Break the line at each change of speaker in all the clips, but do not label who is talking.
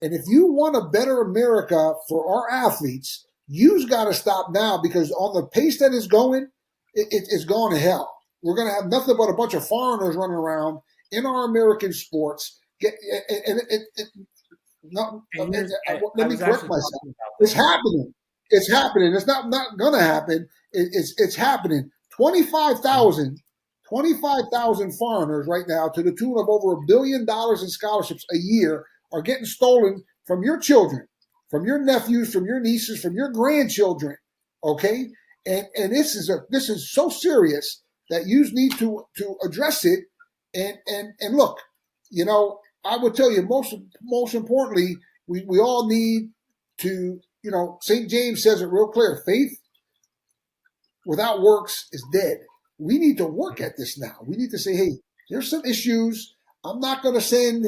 And if you want a better America for our athletes, you've got to stop now because on the pace that is going, it's going to hell. We're going to have nothing but a bunch of foreigners running around in our American sports. Let me correct myself. It's happening. It's happening. It's not going to happen. It's happening. 25,000 foreigners right now to the tune of over $1 billion in scholarships a year are getting stolen from your children, from your nephews, from your nieces, from your grandchildren. Okay, and this is so serious that you need to address it. And look, I would tell you most importantly, we all need to, St. James says it real clear: faith without works is dead. We need to work at this now. We need to say, hey, there's some issues. I'm not going to send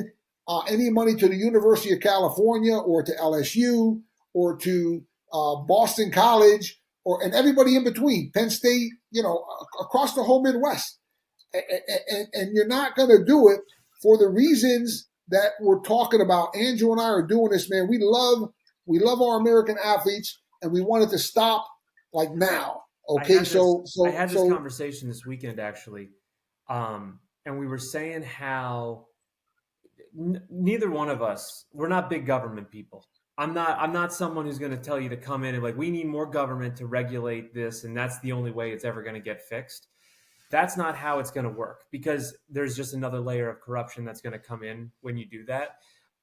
any money to the University of California or to LSU or to Boston College and everybody in between, Penn State, across the whole Midwest. And you're not going to do it for the reasons that we're talking about. Andrew and I are doing this, man. We love our American athletes, and we want it to stop like now. Okay,
I had this conversation this weekend actually, and we were saying how neither one of us, we're not big government people. I'm not someone who's going to tell you to come in and we need more government to regulate this, and that's the only way it's ever going to get fixed. That's not how it's going to work, because there's just another layer of corruption that's going to come in when you do that.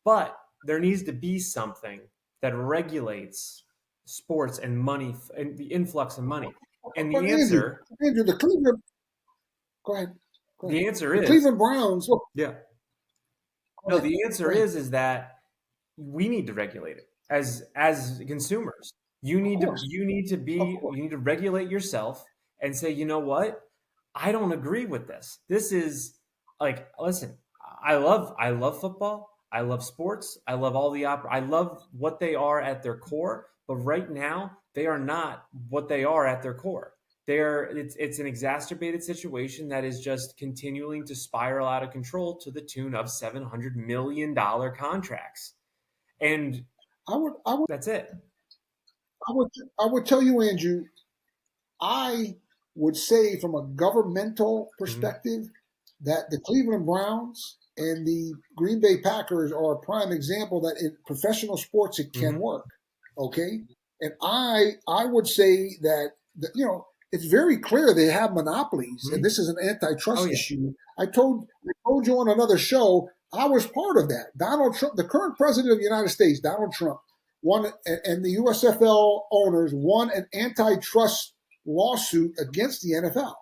But there needs to be something that regulates sports and money and the influx of money. And the answer,
Andrew, the Cleveland. Go ahead.
The answer is
Cleveland Browns. Look,
yeah. No, the answer is that we need to regulate it as consumers. You need to regulate yourself and say, you know what? I don't agree with this. This is listen, I love football. I love sports. I love I love what they are at their core, but right now they are not what they are at their core. It's an exacerbated situation that is just continuing to spiral out of control to the tune of $700 million contracts. And
I would
that's it.
I would tell you, Andrew, I would say from a governmental perspective that the Cleveland Browns and the Green Bay Packers are a prime example that in professional sports it can work. Okay. And I would say that, it's very clear they have monopolies, and this is an antitrust issue. I told you on another show, I was part of that. Donald Trump, the current president of the United States, Donald Trump, won, and the USFL owners won an antitrust lawsuit against the NFL.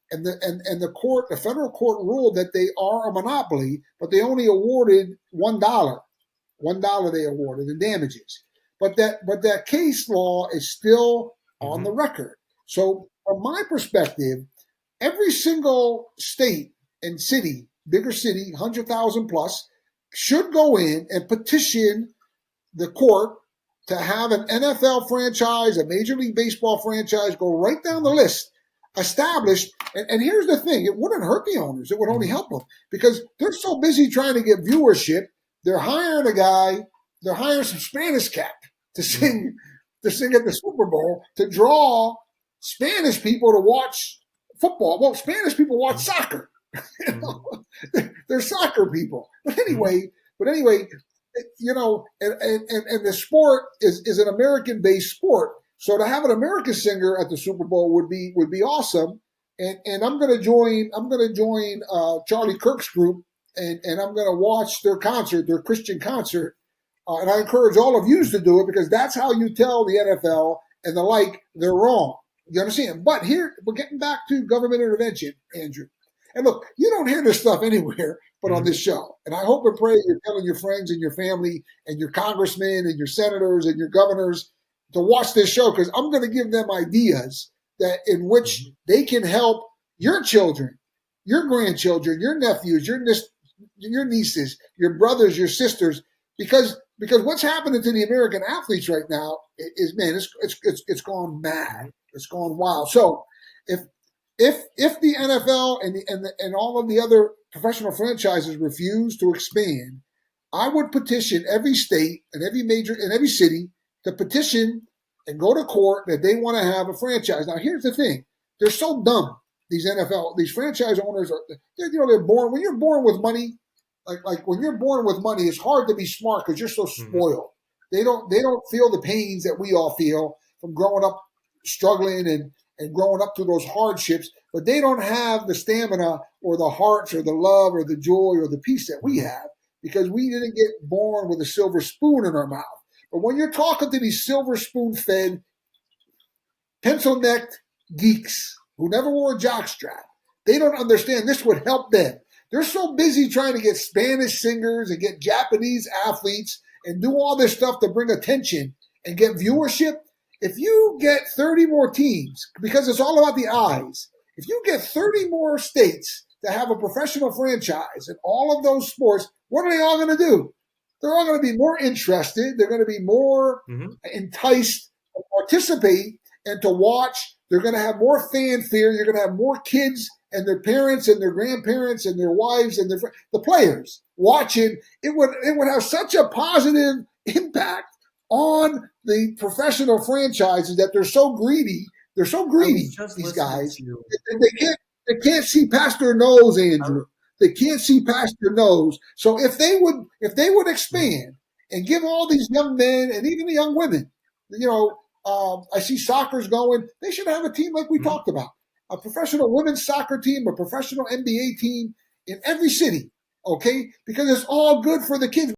And the federal court ruled that they are a monopoly, but they only awarded $1. $1 they awarded in damages. But that case law is still on the record. So from my perspective, every single state and city, bigger city, 100,000 plus, should go in and petition the court to have an NFL franchise, a Major League Baseball franchise, go right down the list, established. And here's the thing, it wouldn't hurt the owners. It would only help them because they're so busy trying to get viewership. They're hiring they're hiring some Spanish cat to sing at the Super Bowl to draw Spanish people to watch football. Well, Spanish people watch soccer. They're soccer people. But anyway, and the sport is an American-based sport. So to have an American singer at the Super Bowl would be awesome. And I'm going to join Charlie Kirk's group, and I'm going to watch their concert, their Christian concert. And I encourage all of you to do it because that's how you tell the NFL and the like they're wrong. You understand? But here, we're getting back to government intervention, Andrew. And look, you don't hear this stuff anywhere but on this show. And I hope and pray you're telling your friends and your family and your congressmen and your senators and your governors to watch this show because I'm going to give them ideas that in which they can help your children, your grandchildren, your nephews, your nieces, your brothers, your sisters, because what's happening to the American athletes right now is, man, it's gone mad. It's gone wild. So if the NFL and all of the other professional franchises refuse to expand, I would petition every state and every city to petition and go to court that they want to have a franchise. Now, here's the thing: they're so dumb. These franchise owners are, they're born. When you're born with money, like when you're born with money, it's hard to be smart because you're so spoiled. They don't feel the pains that we all feel from growing up struggling and growing up through those hardships, but they don't have the stamina or the hearts or the love or the joy or the peace that we have because we didn't get born with a silver spoon in our mouth. But when you're talking to these silver spoon fed, pencil necked geeks who never wore a jockstrap, they don't understand this would help them. They're so busy trying to get Spanish singers and get Japanese athletes and do all this stuff to bring attention and get viewership. If you get 30 more teams, because it's all about the eyes, if you get 30 more states to have a professional franchise in all of those sports, what are they all going to do? They're all going to be more interested. They're going to be more enticed to participate and to watch. They're going to have more fanfare. You're going to have more kids and their parents and their grandparents and their wives and the players watching. It would have such a positive impact on the professional franchises that they're so greedy. They're so greedy, these guys. They can't see past their nose, Andrew. They can't see past their nose. So if they would expand and give all these young men and even the young women, I see soccer's going. They should have a team like we talked about, a professional women's soccer team, a professional NBA team in every city. Okay, because it's all good for the kids.